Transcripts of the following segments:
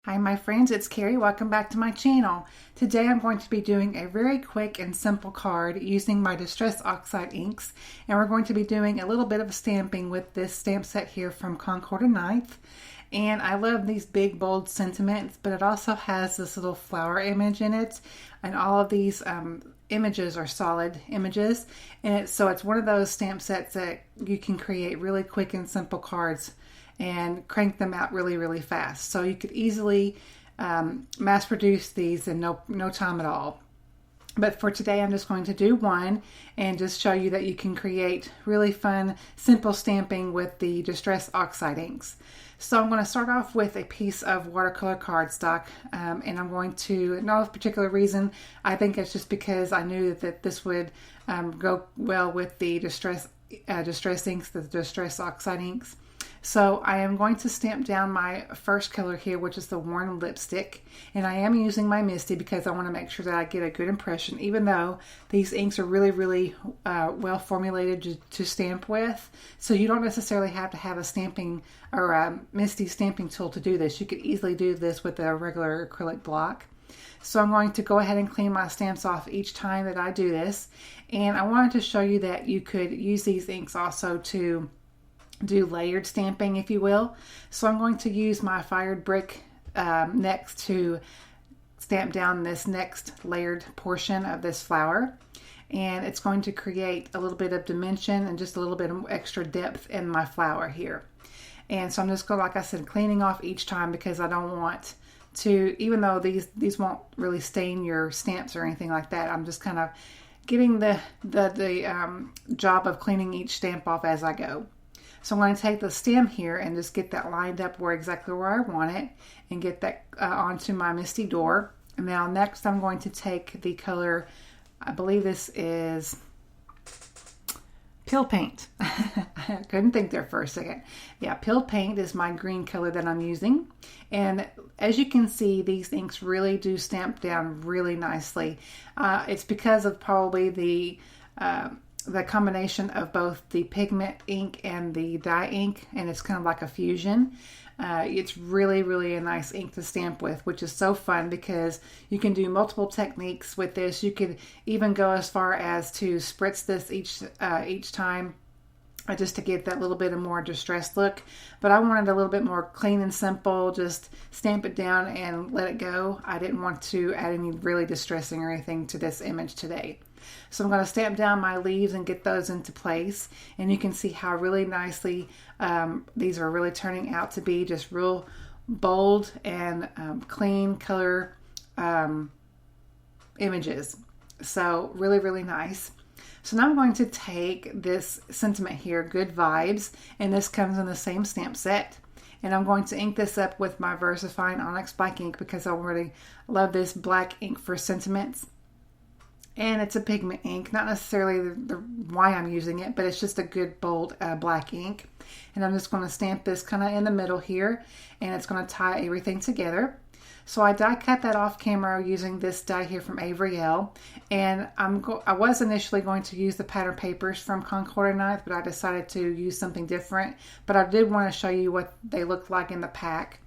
Hi my friends, it's Carrie. Welcome back to my channel. Today I'm going to be doing a very quick and simple card using my Distress Oxide inks, and we're going to be doing a little bit of stamping with this stamp set here from Concord and Ninth. And I love these big bold sentiments, but it also has this little flower image in it, and all of these images are solid images, and so it's one of those stamp sets that you can create really quick and simple cards and crank them out really fast. So you could easily mass produce these in no time at all. But for today I'm just going to do one and just show you that you can create really fun simple stamping with the Distress Oxide inks. So I'm going to start off with a piece of watercolor cardstock, and I'm going to, no particular reason, I think it's just because I knew that this would go well with the Distress inks, the Distress Oxide inks. So I am going to stamp down my first color here, which is the Worn Lipstick, and I am using my Misty because I want to make sure that I get a good impression, even though these inks are really well formulated to stamp with. So you don't necessarily have to have a stamping or a Misty stamping tool to do this. You could easily do this with a regular acrylic block. So I'm going to go ahead and clean my stamps off each time that I do this, and I wanted to show you that you could use these inks also to do layered stamping, if you will. So I'm going to use my fired brick next to stamp down this next layered portion of this flower, and it's going to create a little bit of dimension and just a little bit of extra depth in my flower here. And so I'm just going, like I said, cleaning off each time because I don't want to, even though these won't really stain your stamps or anything like that, I'm just kind of getting the job of cleaning each stamp off as I go. So I'm going to take the stem here and just get that lined up exactly where I want it and get that onto my Misty door. And now next I'm going to take the color, I believe this is Pill Paint. I couldn't think there for a second. Yeah, Pill Paint is my green color that I'm using. And as you can see, these inks really do stamp down really nicely. It's because of probably the combination of both the pigment ink and the dye ink, and it's kind of like a fusion. It's really a nice ink to stamp with, which is so fun because you can do multiple techniques with this. You could even go as far as to spritz this each time, just to get that little bit of more distressed look. But I wanted a little bit more clean and simple, just stamp it down and let it go. I didn't want to add any really distressing or anything to this image today. So I'm going to stamp down my leaves and get those into place, and you can see how really nicely these are really turning out to be, just real bold and clean color images. So really nice. So now I'm going to take this sentiment here, Good Vibes, and this comes in the same stamp set. And I'm going to ink this up with my versafine onyx black ink because I really love this black ink for sentiments. And it's a pigment ink, not necessarily why I'm using it, but it's just a good bold black ink. And I'm just going to stamp this kind of in the middle here, and it's going to tie everything together. So I die cut that off camera using this die here from Avriel, and I was initially going to use the pattern papers from Concord and Ninth, but I decided to use something different. But I did want to show you what they look like in the pack.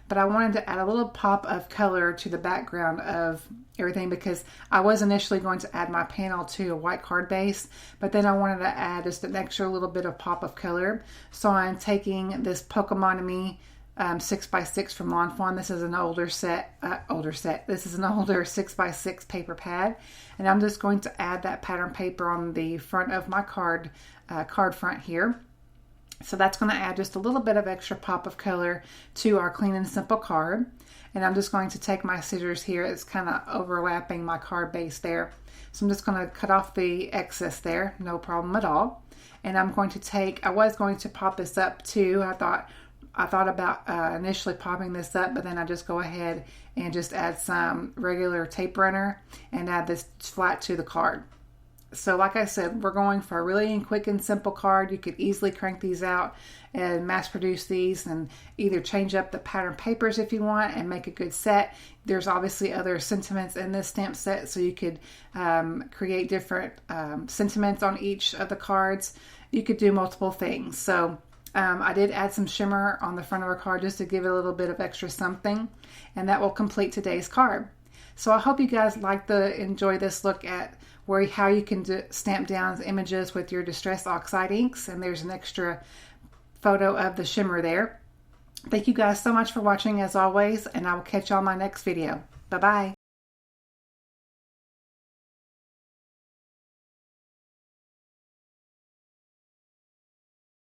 But I wanted to add a little pop of color to the background of everything because I was initially going to add my panel to a white card base, but then I wanted to add just an extra little bit of pop of color. So I'm taking this Pokemon 6x6 from Lawn Fawn. This is an older set. This is an older 6x6 paper pad, and I'm just going to add that pattern paper on the front of my card front here. So that's going to add just a little bit of extra pop of color to our clean and simple card. And I'm just going to take my scissors here. It's kind of overlapping my card base there. So I'm just going to cut off the excess there. No problem at all. And I'm going to take, I was going to pop this up too. I thought about initially popping this up, but then I just go ahead and just add some regular tape runner and add this flat to the card. So like I said, we're going for a really quick and simple card. You could easily crank these out and mass produce these and either change up the pattern papers if you want and make a good set. There's obviously other sentiments in this stamp set, so you could create different sentiments on each of the cards. You could do multiple things. So I did add some shimmer on the front of our card just to give it a little bit of extra something, and that will complete today's card. So I hope you guys enjoy this look at how you can stamp down images with your Distress Oxide inks, and there's an extra photo of the shimmer there. Thank you guys so much for watching as always, and I will catch you on my next video. Bye-bye.